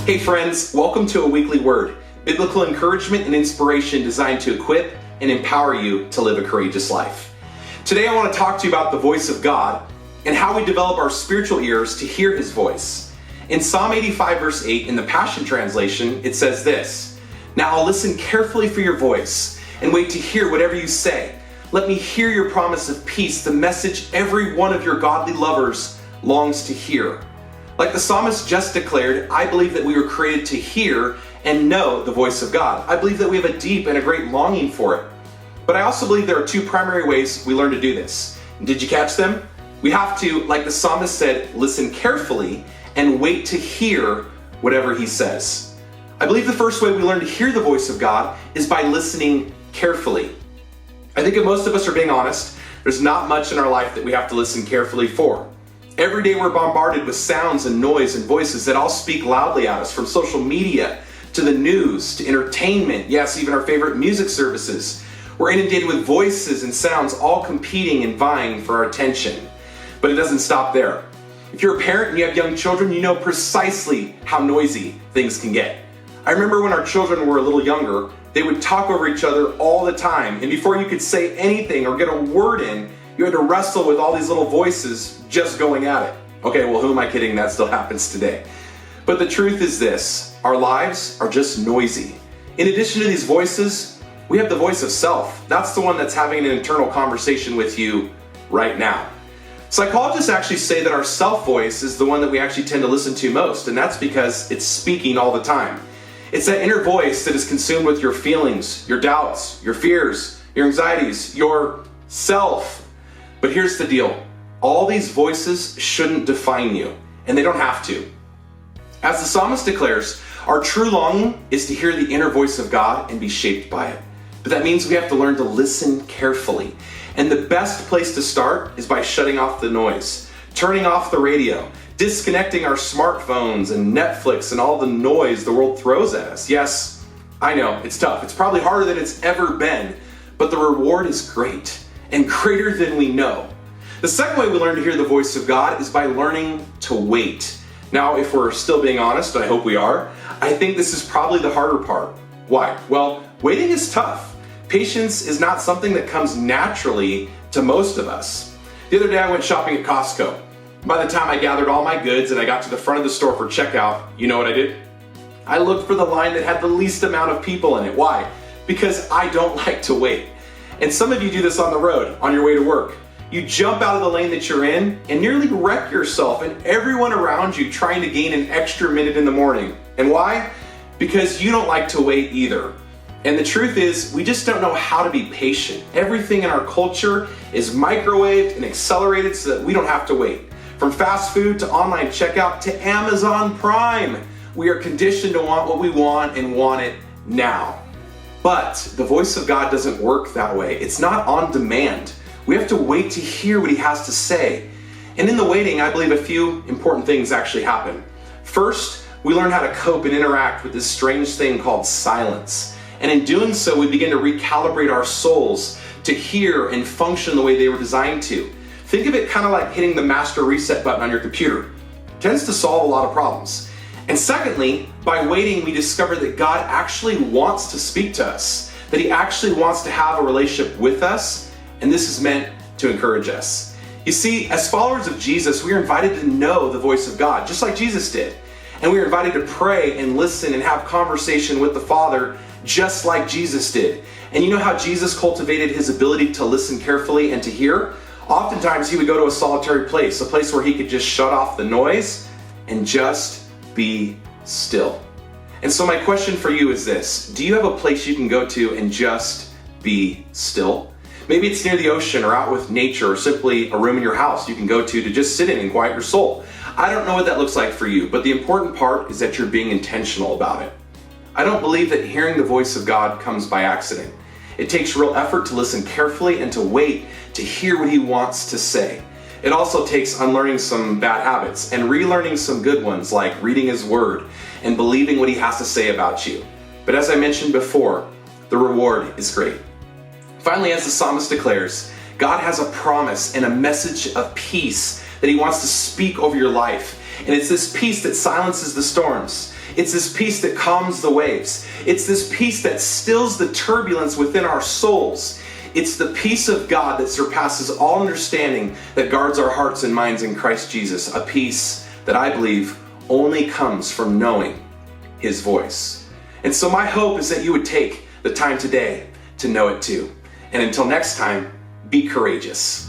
Hey friends, welcome to A Weekly Word, biblical encouragement and inspiration designed to equip and empower you to live a courageous life. Today I want to talk to you about the voice of God and how we develop our spiritual ears to hear His voice. In Psalm 85 verse 8 in the Passion Translation, it says this, "Now I'll listen carefully for your voice and wait to hear whatever you say. Let me hear your promise of peace, the message every one of your godly lovers longs to hear." Like the psalmist just declared, I believe that we were created to hear and know the voice of God. I believe that we have a deep and a great longing for it. But I also believe there are two primary ways we learn to do this. Did you catch them? We have to, like the psalmist said, listen carefully and wait to hear whatever he says. I believe the first way we learn to hear the voice of God is by listening carefully. I think if most of us are being honest, there's not much in our life that we have to listen carefully for. Every day we're bombarded with sounds and noise and voices that all speak loudly at us, from social media to the news to entertainment, yes, even our favorite music services. We're inundated with voices and sounds all competing and vying for our attention. But it doesn't stop there. If you're a parent and you have young children, you know precisely how noisy things can get. I remember when our children were a little younger, they would talk over each other all the time, and before you could say anything or get a word in, you had to wrestle with all these little voices just going at it. Okay, well, who am I kidding? That still happens today. But the truth is this, our lives are just noisy. In addition to these voices, we have the voice of self. That's the one that's having an internal conversation with you right now. Psychologists actually say that our self voice is the one that we actually tend to listen to most, and that's because it's speaking all the time. It's that inner voice that is consumed with your feelings, your doubts, your fears, your anxieties, your self. But here's the deal. All these voices shouldn't define you, and they don't have to. As the psalmist declares, our true longing is to hear the inner voice of God and be shaped by it. But that means we have to learn to listen carefully. And the best place to start is by shutting off the noise, turning off the radio, disconnecting our smartphones and Netflix and all the noise the world throws at us. Yes, I know, it's tough. It's probably harder than it's ever been, but the reward is great and greater than we know. The second way we learn to hear the voice of God is by learning to wait. Now, if we're still being honest, and I hope we are, I think this is probably the harder part. Why? Well, waiting is tough. Patience is not something that comes naturally to most of us. The other day I went shopping at Costco. By the time I gathered all my goods and I got to the front of the store for checkout, you know what I did? I looked for the line that had the least amount of people in it. Why? Because I don't like to wait. And some of you do this on the road, on your way to work. You jump out of the lane that you're in and nearly wreck yourself and everyone around you trying to gain an extra minute in the morning. And why? Because you don't like to wait either. And the truth is, we just don't know how to be patient. Everything in our culture is microwaved and accelerated so that we don't have to wait. From fast food to online checkout to Amazon Prime, we are conditioned to want what we want and want it now. But the voice of God doesn't work that way. It's not on demand. We have to wait to hear what He has to say. And in the waiting, I believe a few important things actually happen. First, we learn how to cope and interact with this strange thing called silence. And in doing so, we begin to recalibrate our souls to hear and function the way they were designed to. Think of it kind of like hitting the master reset button on your computer. It tends to solve a lot of problems. And secondly, by waiting, we discover that God actually wants to speak to us, that He actually wants to have a relationship with us, and this is meant to encourage us. You see, as followers of Jesus, we are invited to know the voice of God, just like Jesus did. And we are invited to pray and listen and have conversation with the Father, just like Jesus did. And you know how Jesus cultivated His ability to listen carefully and to hear? Oftentimes, He would go to a solitary place, a place where He could just shut off the noise and just be still. And so my question for you is this: do you have a place you can go to and just be still? Maybe it's near the ocean or out with nature, or simply a room in your house you can go to just sit in and quiet your soul. I don't know what that looks like for you, but the important part is that you're being intentional about it. I don't believe that hearing the voice of God comes by accident. It takes real effort to listen carefully and to wait to hear what He wants to say. It also takes unlearning some bad habits and relearning some good ones, like reading His Word and believing what He has to say about you. But as I mentioned before, the reward is great. Finally, as the psalmist declares, God has a promise and a message of peace that He wants to speak over your life. And it's this peace that silences the storms. It's this peace that calms the waves. It's this peace that stills the turbulence within our souls. It's the peace of God that surpasses all understanding that guards our hearts and minds in Christ Jesus, a peace that I believe only comes from knowing His voice. And so my hope is that you would take the time today to know it too. And until next time, be courageous.